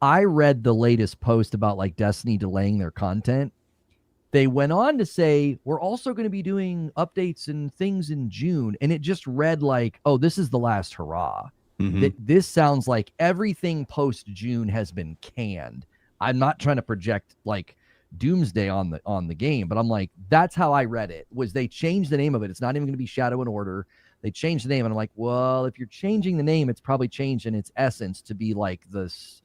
I read the latest post about like Destiny delaying their content. They went on to say, we're also going to be doing updates and things in June. And it just read like, oh, this is the last hurrah. Mm-hmm. This sounds like everything post June has been canned. I'm not trying to project like doomsday on the game, but I'm like, that's how I read it. Was they changed the name of it. It's not even going to be Shadow and Order. They changed the name, and I'm like, well, if you're changing the name, it's probably changed in its essence to be like this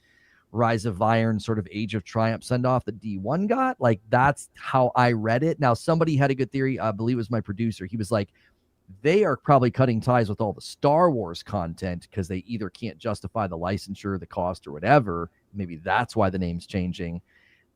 Rise of Iron sort of Age of Triumph send off that D1 got. Like, that's how I read it. Now, somebody had a good theory. I believe it was my producer. He was like, they are probably cutting ties with all the Star Wars content because they either can't justify the licensure, the cost, or whatever. Maybe that's why the name's changing.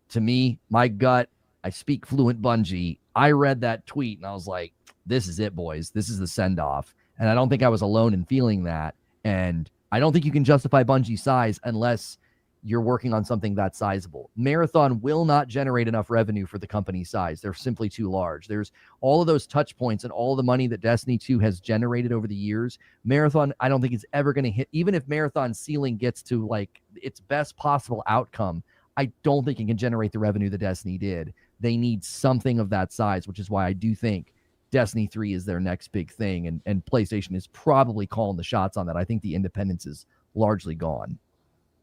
To me, my gut, I speak fluent Bungie. I read that tweet and I was like, this is it, boys. This is the send off. And I don't think I was alone in feeling that. And I don't think you can justify Bungie's size unless you're working on something that sizable. Marathon will not generate enough revenue for the company's size. They're simply too large. There's all of those touch points and all the money that Destiny 2 has generated over the years. Marathon, I don't think it's ever going to hit, even if Marathon's ceiling gets to like its best possible outcome, I don't think it can generate the revenue that Destiny did. They need something of that size, which is why I do think Destiny 3 is their next big thing. And PlayStation is probably calling the shots on that. I think the independence is largely gone.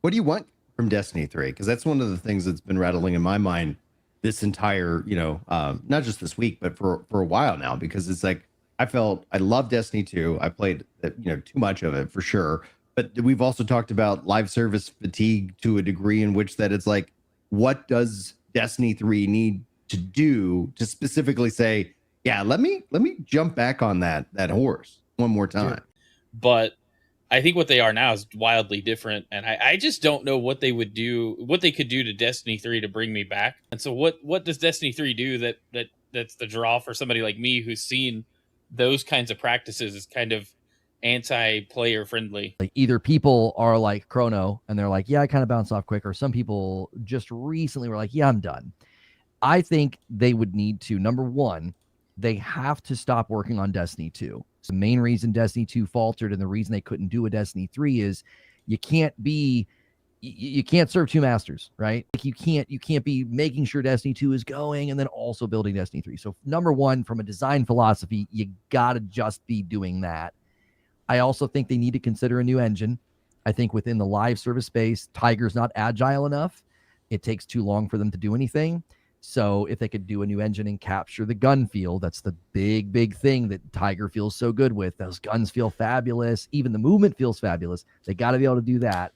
What do you want from Destiny 3? Because that's one of the things that's been rattling in my mind this entire, not just this week, but for a while now, because it's like, I love Destiny 2. I played, too much of it for sure. But we've also talked about live service fatigue to a degree in which that it's like, what does Destiny 3 need to do to specifically say, yeah, let me jump back on that horse one more time. But I think what they are now is wildly different, and I just don't know what they could do to Destiny 3 to bring me back. And so what does Destiny 3 do that's the draw for somebody like me who's seen those kinds of practices as kind of anti-player friendly? Like, either people are like Chrono and they're like, yeah, I kind of bounce off quick, or some people just recently were like, yeah, I'm done. I think they would need to, number one, they have to stop working on Destiny 2. So the main reason Destiny 2 faltered and the reason they couldn't do a Destiny 3 is you can't serve two masters, right? Like, you can't be making sure Destiny 2 is going and then also building Destiny 3. So number one, from a design philosophy, you gotta just be doing that. I also think they need to consider a new engine. I think within the live service space, Tiger's not agile enough. It takes too long for them to do anything. So if they could do a new engine and capture the gun feel, that's the big thing that Tiger feels so good with. Those guns feel fabulous. Even the movement feels fabulous. They got to be able to do that.